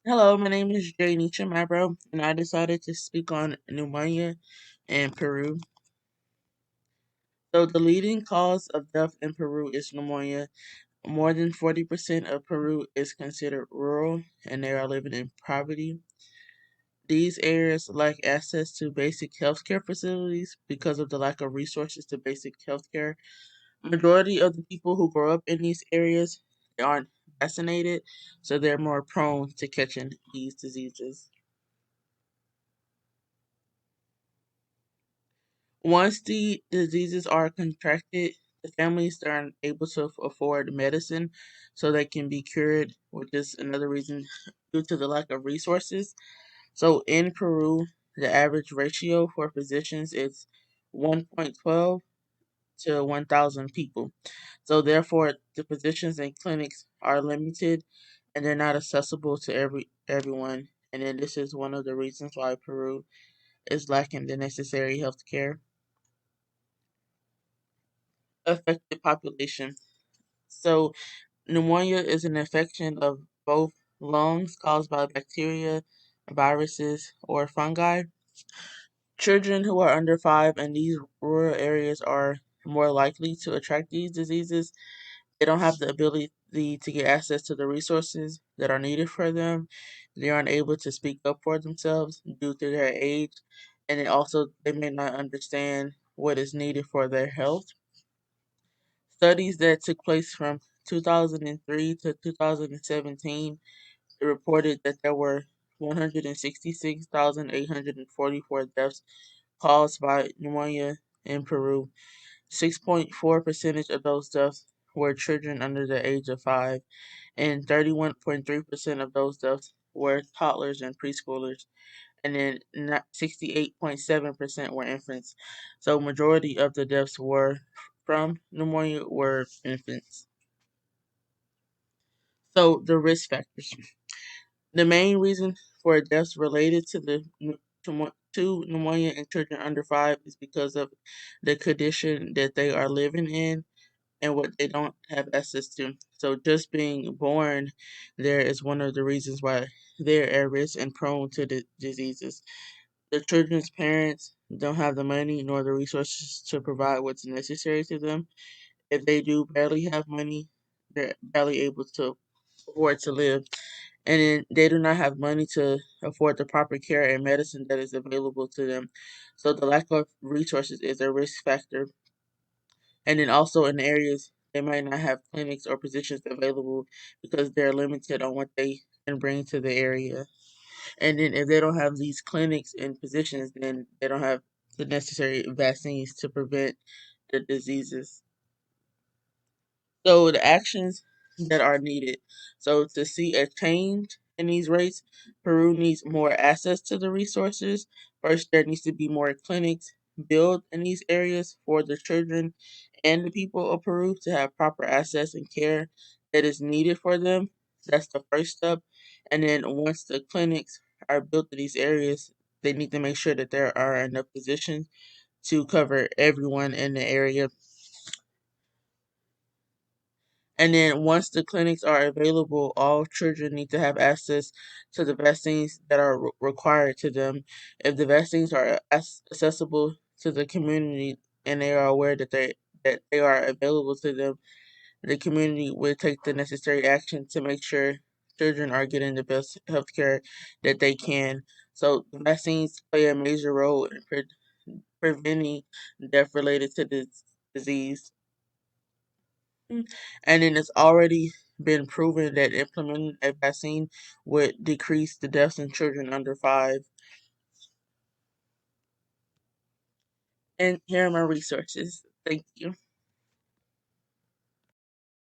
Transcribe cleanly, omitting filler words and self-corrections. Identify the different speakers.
Speaker 1: Hello, my name is Jay Nietzsche Mabro, and I decided to speak on pneumonia in Peru. So, the leading cause of death in Peru is pneumonia. More than 40% of Peru is considered rural, and they are living in poverty. These areas lack access to basic healthcare facilities because of the lack of resources to basic healthcare. Majority of the people who grow up in these areas they aren't vaccinated, so they're more prone to catching these diseases. Once the diseases are contracted, the families aren't able to afford medicine so they can be cured, which is another reason due to the lack of resources. So in Peru, the average ratio for physicians is 1.12 to 1,000 people. So therefore, the physicians and clinics are limited and they're not accessible to everyone. And then this is one of the reasons why Peru is lacking the necessary health care. Affected population. So, pneumonia is an infection of both lungs caused by bacteria, viruses, or fungi. Children who are under 5 in these rural areas are more likely to attract these diseases. They don't have the ability to get access to the resources that are needed for them. They aren't able to speak up for themselves due to their age, and they may not understand what is needed for their health. Studies that took place from 2003 to 2017 reported that there were 166,844 deaths caused by pneumonia in Peru. 6.4% of those deaths were children under the age of 5, and 31.3% of those deaths were toddlers and preschoolers, and then 68.7% were infants. So majority of the deaths were from pneumonia were infants. So the risk factors. The main reason for deaths related to to pneumonia in children under 5 is because of the condition that they are living in and what they don't have access to. So just being born there is one of the reasons why they're at risk and prone to the diseases. The children's parents don't have the money nor the resources to provide what's necessary to them. If they do barely have money, they're barely able to afford to live. And then they do not have money to afford the proper care and medicine that is available to them. So the lack of resources is a risk factor. And then also in areas they might not have clinics or positions available because they're limited on what they can bring to the area. And then if they don't have these clinics and positions, then they don't have the necessary vaccines to prevent the diseases. So the actions that are needed. So to see a change in these rates, Peru needs more access to the resources. First, there needs to be more clinics built in these areas for the children and the people of Peru to have proper access and care that is needed for them. That's the first step. And then once the clinics are built in these areas, they need to make sure that there are enough positions to cover everyone in the area. And then once the clinics are available, all children need to have access to the vaccines that are required to them. If the vaccines are accessible to the community and they are aware that they are available to them, the community will take the necessary action to make sure children are getting the best health care that they can. So the vaccines play a major role in preventing death related to this disease. And then it's already been proven that implementing a vaccine would decrease the deaths in children under 5. And here are my resources. Thank you.